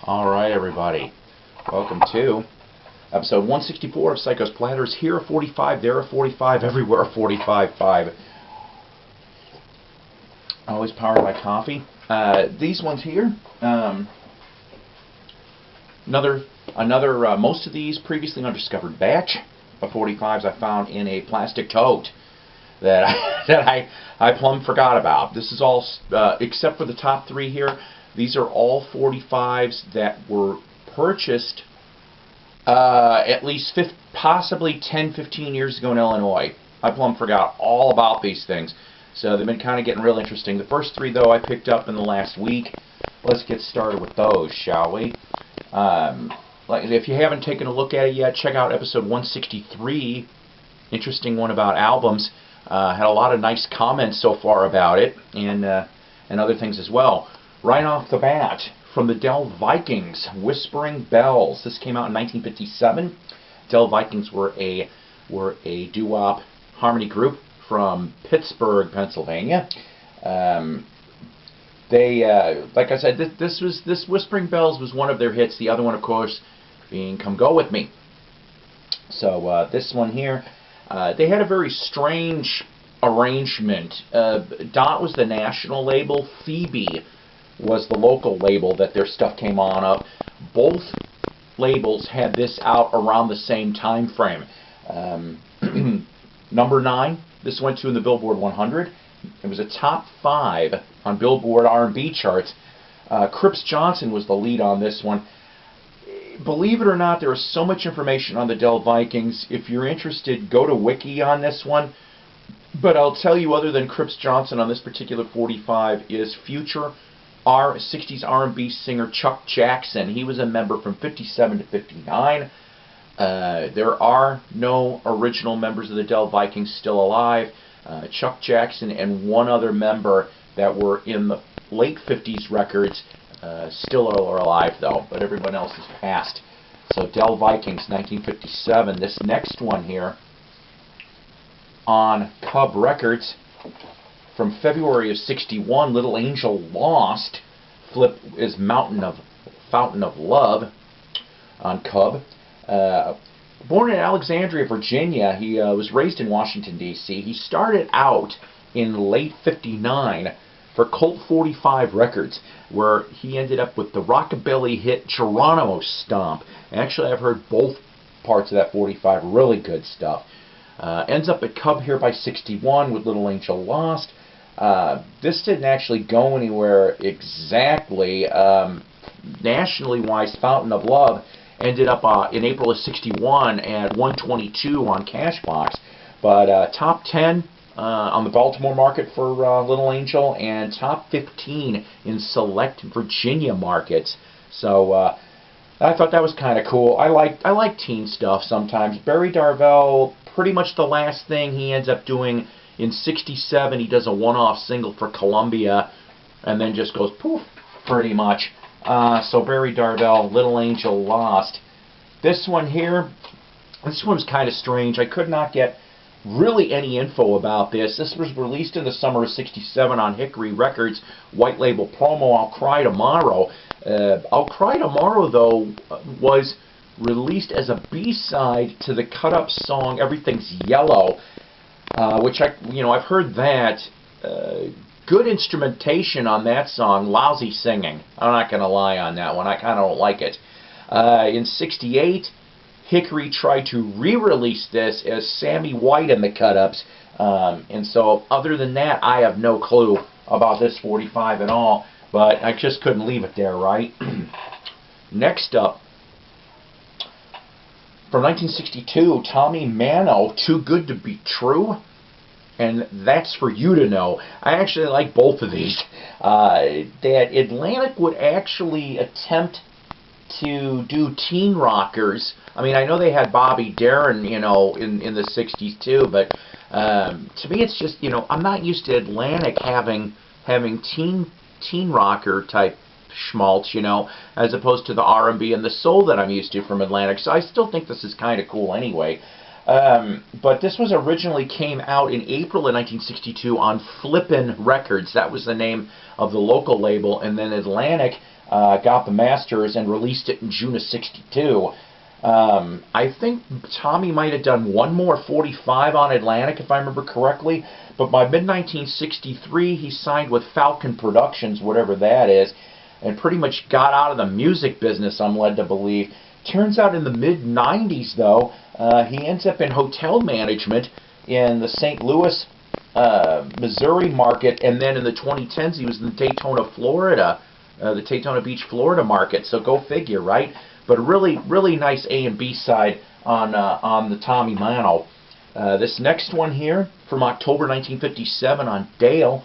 Alright, everybody. Welcome to episode 164 of Psycho's Platters. Here a 45, there a 45, everywhere a 45.5. Always powered by coffee. These ones here, most of these previously undiscovered batch of 45s I found in a plastic tote that I plumb forgot about. This is all, except for the top three here, these are all 45s that were purchased at least possibly 10, 15 years ago in Illinois. I plumb forgot all about these things. So they've been kind of getting real interesting. The first three, though, I picked up in the last week. Let's get started with those, shall we? If you haven't taken a look at it yet, check out episode 163. Interesting one about albums. Had a lot of nice comments so far about it, and other things as well. Right off the bat, from the Dell Vikings, Whispering Bells. This came out in 1957. Dell Vikings were a doo-wop harmony group from Pittsburgh, Pennsylvania. Like I said, this Whispering Bells was one of their hits. The other one, of course, being Come Go With Me. So this one here, they had a very strange arrangement. Dot was the national label. Phoebe was the local label that their stuff came on of. Both labels had this out around the same time frame. Number 9, this went to in the Billboard 100. It was a top 5 on Billboard R&B charts. Cripps Johnson was the lead on this one. Believe it or not, there is so much information on the Dell Vikings. If you're interested, go to Wiki on this one. But I'll tell you, other than Cripps Johnson on this particular 45 is future 60s R&B singer Chuck Jackson. He was a member from 57 to 59. There are no original members of the Dell Vikings still alive. Chuck Jackson and one other member that were in the late 50s records still are alive, though, but everyone else is passed. So Dell Vikings, 1957. This next one here on Cub Records from February of 61, Little Angel Lost. Flip is Fountain of Love on Cub. Born in Alexandria, Virginia, he was raised in Washington, D.C. He started out in late 59 for Colt 45 Records, where he ended up with the rockabilly hit Geronimo Stomp. Actually, I've heard both parts of that 45, really good stuff. Ends up at Cub here by 61 with Little Angel Lost. This didn't actually go anywhere exactly. Nationally wise, Fountain of Love ended up in April of 61 at 122 on Cashbox. But top 10 on the Baltimore market for Little Angel, and top 15 in select Virginia markets. So I thought that was kind of cool. I like teen stuff sometimes. Barry Darvell, pretty much the last thing he ends up doing in 67, he does a one-off single for Columbia, and then just goes poof, pretty much. So Barry Darvell, Little Angel Lost. This one here, this one's kind of strange. I could not get really any info about this. This was released in the summer of 67 on Hickory Records, white label promo, I'll Cry Tomorrow. I'll Cry Tomorrow, though, was released as a B-side to the cut-up song Everything's Yellow, which I've heard that. Good instrumentation on that song, lousy singing. I'm not going to lie on that one. I kind of don't like it. In 68, Hickory tried to re-release this as Sammy White in the cut-ups. And so, other than that, I have no clue about this 45 at all. But I just couldn't leave it there, right? Next up, from 1962, Tommy Mano, Too Good to Be True. And That's For You to Know. I actually like both of these. That Atlantic would actually attempt to do teen rockers. I mean, I know they had Bobby Darin, in the 60s too, but to me it's just, I'm not used to Atlantic having teen rocker type schmaltz, as opposed to the R&B and the soul that I'm used to from Atlantic. So I still think this is kind of cool anyway. But this was originally came out in April of 1962 on Flippin' Records. That was the name of the local label. And then Atlantic got the masters and released it in June of '62. I think Tommy might have done one more 45 on Atlantic, if I remember correctly. But by mid-1963, he signed with Falcon Productions, whatever that is, and pretty much got out of the music business, I'm led to believe. Turns out in the mid-90s, though, he ends up in hotel management in the St. Louis, Missouri market, and then in the 2010s, he was in the Daytona, Florida, the Daytona Beach, Florida market. So go figure, right? But a really, really nice A and B side on the Tommy Mano. This next one here from October 1957 on Dale,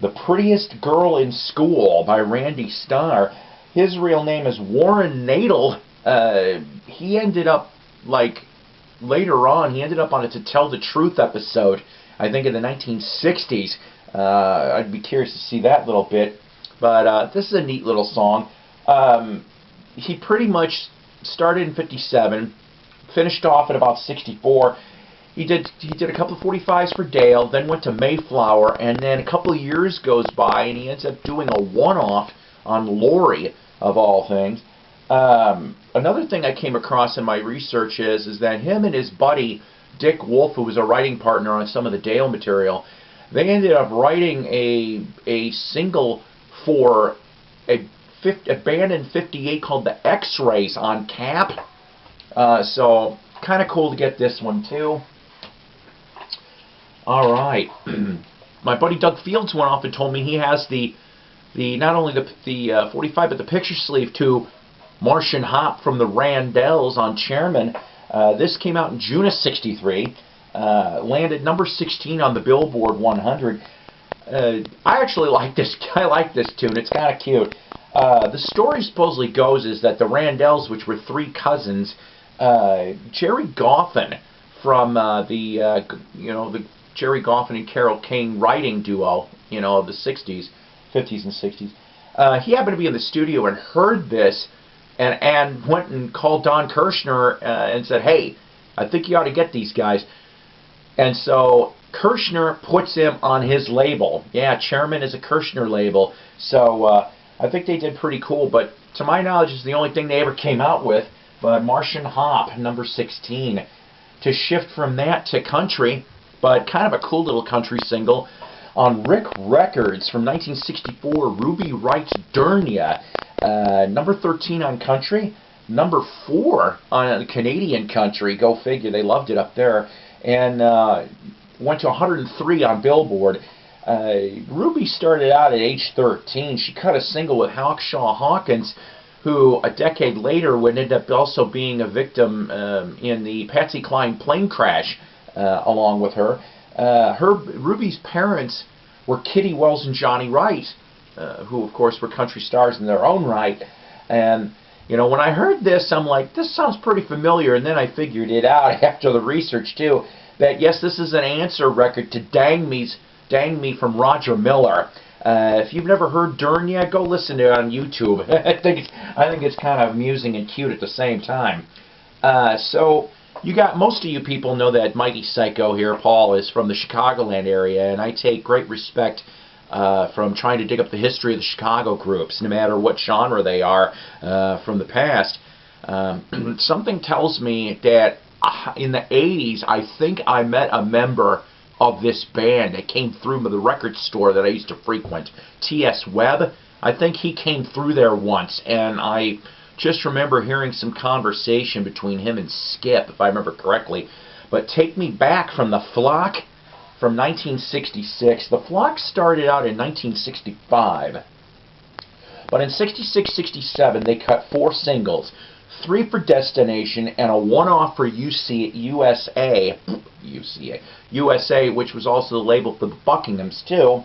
The Prettiest Girl in School by Randy Starr. His real name is Warren Nadel. He ended up, like, later on, he ended up on a To Tell the Truth episode, I think in the 1960s. I'd be curious to see that little bit. But this is a neat little song. He pretty much started in 57, finished off at about 64. He did a couple of 45s for Dale, then went to Mayflower, and then a couple of years goes by, and he ends up doing a one-off on Lori, of all things. Another thing I came across in my research is that him and his buddy, Dick Wolf, who was a writing partner on some of the Dale material, they ended up writing a single for a band in '58 called the X-Rays on Cap. So kind of cool to get this one too. All right, my buddy Doug Fields went off and told me he has the not only the 45 but the picture sleeve to Martian Hop from the Randalls on Chairman. This came out in June of '63. Landed number 16 on the Billboard 100. I actually like this. I like this tune. It's kind of cute. The story supposedly goes is that the Randalls, which were three cousins, Jerry Goffin from the Jerry Goffin and Carole King writing duo, of the 60s, 50s and 60s. He happened to be in the studio and heard this, and went and called Don Kirshner and said, "Hey, I think you ought to get these guys." And so Kirshner puts him on his label. Yeah, Chairman is a Kirshner label. So I think they did pretty cool. But to my knowledge, it's the only thing they ever came out with. But Martian Hop, number 16. To shift from that to country, but kind of a cool little country single, on Rick Records from 1964, Ruby Wright's Durnia. Number 13 on country. Number 4 on Canadian country. Go figure, they loved it up there. And went to 103 on Billboard. Ruby started out at age 13. She cut a single with Hawkshaw Hawkins, who a decade later would end up also being a victim in the Patsy Cline plane crash along with her. Ruby's parents were Kitty Wells and Johnny Wright, who of course were country stars in their own right. And when I heard this, I'm like, this sounds pretty familiar, and then I figured it out after the research too, that yes, this is an answer record to Dang Me from Roger Miller. If you've never heard Durnia, go listen to it on YouTube. I think it's kind of amusing and cute at the same time. So most of you people know that Mighty Psycho here, Paul, is from the Chicagoland area, and I take great respect from trying to dig up the history of the Chicago groups, no matter what genre they are from the past. Something tells me that in the 80s, I think I met a member of this band that came through the record store that I used to frequent, T.S. Webb. I think he came through there once, and I just remember hearing some conversation between him and Skip, if I remember correctly. But Take Me Back from the Flock from 1966. The Flock started out in 1965, but in 66, 67 they cut 4 singles, 3 for Destination and a one-off for USA, which was also the label for the Buckinghams too.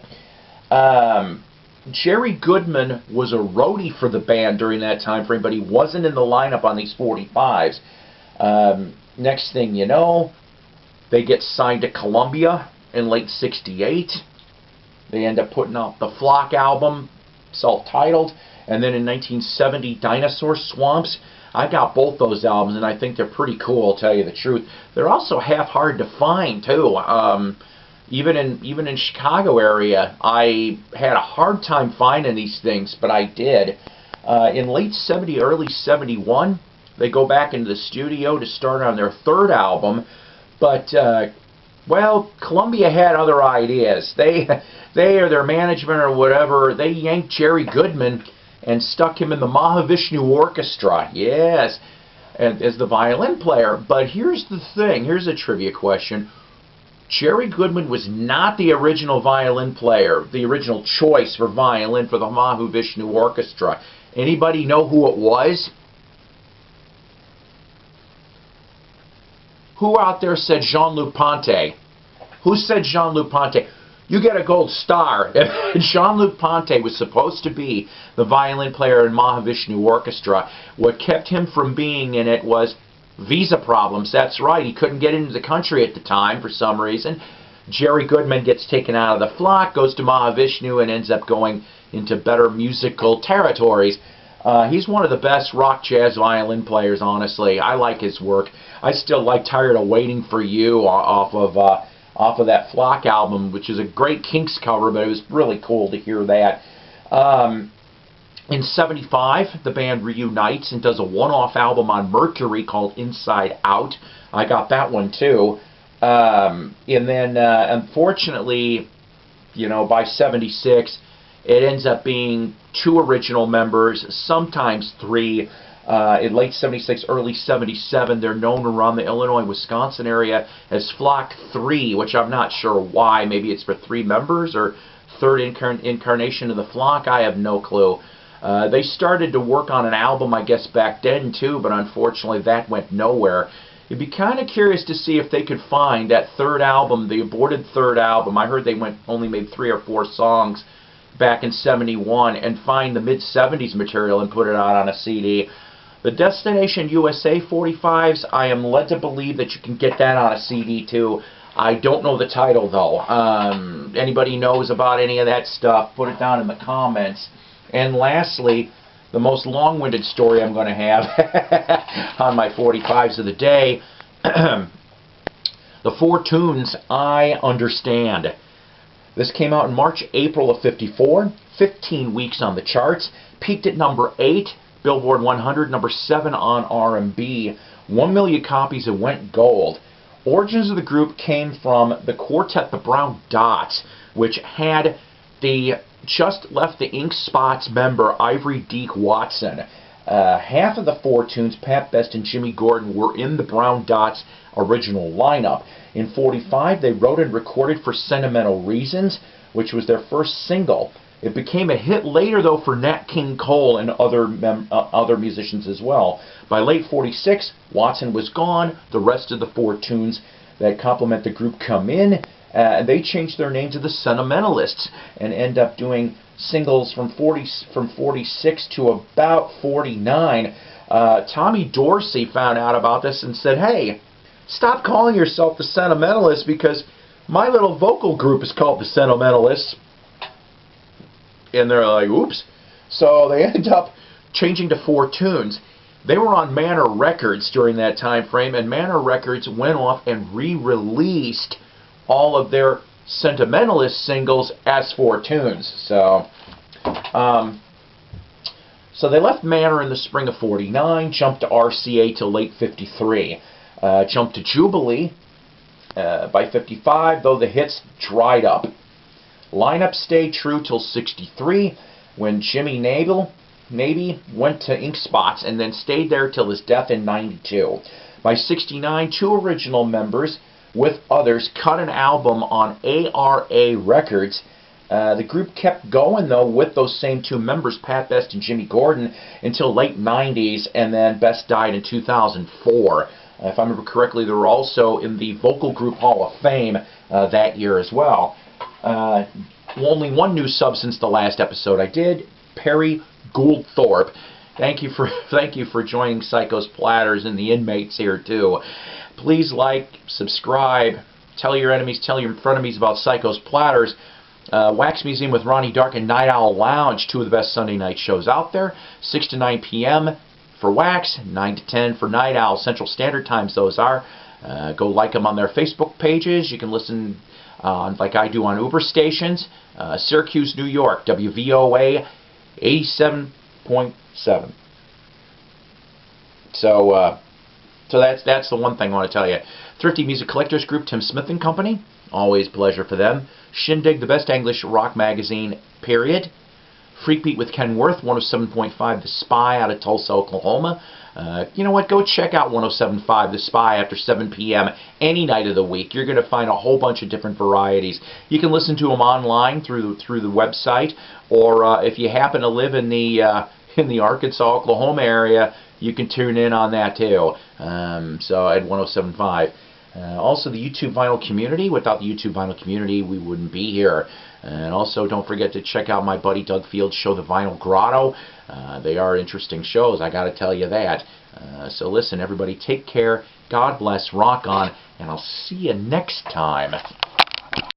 Jerry Goodman was a roadie for the band during that time frame, but he wasn't in the lineup on these 45s. Next thing you know, they get signed to Columbia in late 68. They end up putting out the Flock album, self-titled, and then in 1970, Dinosaur Swamps. I got both those albums, and I think they're pretty cool, I'll tell you the truth. They're also half hard to find, too. Even in Chicago area, I had a hard time finding these things, but I did. In late 70, early 71, they go back into the studio to start on their third album, but well, Columbia had other ideas. They or their management or whatever, they yanked Jerry Goodman and stuck him in the Mahavishnu Orchestra. Yes, and as the violin player. But here's the thing. Here's a trivia question. Jerry Goodman was not the original violin player, the original choice for violin for the Mahavishnu Orchestra. Anybody know who it was? Who out there said Jean-Luc Ponty? Who said Jean-Luc Ponty? You get a gold star. Jean-Luc Ponty was supposed to be the violin player in Mahavishnu Orchestra. What kept him from being in it was visa problems. That's right. He couldn't get into the country at the time for some reason. Jerry Goodman gets taken out of the flock, goes to Mahavishnu, and ends up going into better musical territories. He's one of the best rock jazz violin players, honestly. I like his work. I still like Tired of Waiting for You off of that Flock album, which is a great Kinks cover, but it was really cool to hear that. In 75, the band reunites and does a one-off album on Mercury called Inside Out. I got that one too. And then, unfortunately, you know, by 76, it ends up being 2 original members, sometimes 3. In late 76, early 77, they're known around the Illinois-Wisconsin area as Flock 3, which I'm not sure why. Maybe it's for 3 members or third incarnation of the Flock. I have no clue. They started to work on an album, I guess, back then, too, but unfortunately that went nowhere. You'd be kind of curious to see if they could find that third album, the aborted third album. I heard they only made 3 or 4 songs back in 71, and find the mid-70s material and put it out on a CD. The Destination USA 45s, I am led to believe that you can get that on a CD too. I don't know the title though. Anybody knows about any of that stuff, put it down in the comments. And lastly, the most long-winded story I'm going to have on my 45s of the day, the 4 tunes I Understand. This came out in March, April of 54, 15 weeks on the charts, peaked at number 8, Billboard 100, number 7 on R&B, 1 million copies, it went gold. Origins of the group came from the quartet The Brown Dots, which had the just left the Ink Spots member Ivory Deke Watson. Half of the 4 tunes, Pat Best and Jimmy Gordon, were in the Brown Dots original lineup. In 45, they wrote and recorded for Sentimental Reasons, which was their first single. It became a hit later, though, for Nat King Cole and other musicians as well. By late 46, Watson was gone. The rest of the 4 tunes that complement the group come in. They changed their name to the Sentimentalists and end up doing singles from 46 to about 49. Tommy Dorsey found out about this and said, "Hey, stop calling yourself the Sentimentalists because my little vocal group is called the Sentimentalists." And they're like, oops. So they end up changing to 4 tunes. They were on Manor Records during that time frame, and Manor Records went off and re-released all of their Sentimentalist singles as 4 tunes. So they left Manor in the spring of 49, jumped to RCA till late 53. Jumped to Jubilee by 55, though the hits dried up. Lineup stayed true till 63, when Jimmy Naby went to Ink Spots and then stayed there till his death in 92. By 69, 2 original members with others cut an album on ARA Records. The group kept going, though, with those same 2 members, Pat Best and Jimmy Gordon, until late 90s, and then Best died in 2004. If I remember correctly, they were also in the Vocal Group Hall of Fame that year as well. Only one new sub since the last episode I did, Perry Gouldthorpe. Thank you for joining Psycho's Platters and the inmates here too. Please like, subscribe, tell your enemies, tell your frenemies about Psycho's Platters. Wax Museum with Ronnie Dark and Night Owl Lounge, 2 of the best Sunday night shows out there. 6 to 9 p.m. for Wax, 9 to 10 for Night Owl. Central Standard Times those are. Go like them on their Facebook pages. You can listen like I do on Uber stations. Syracuse, New York, WVOA 87.1 96.7. So that's the one thing I want to tell you. Thrifty Music Collectors Group, Tim Smith and Company. Always pleasure for them. Shindig, the best English rock magazine, period. Freak Beat with Ken Worth, 107.5 The Spy out of Tulsa, Oklahoma. You know what? Go check out 107.5 The Spy after 7 p.m. any night of the week. You're going to find a whole bunch of different varieties. You can listen to them online through the website, or if you happen to live in the Arkansas, Oklahoma area, you can tune in on that too. So at 107.5. Also the YouTube vinyl community. Without the YouTube vinyl community, we wouldn't be here. And also don't forget to check out my buddy Doug Field's show, The Vinyl Grotto. They are interesting shows, I got to tell you that. So listen, everybody, take care. God bless. Rock on. And I'll see you next time.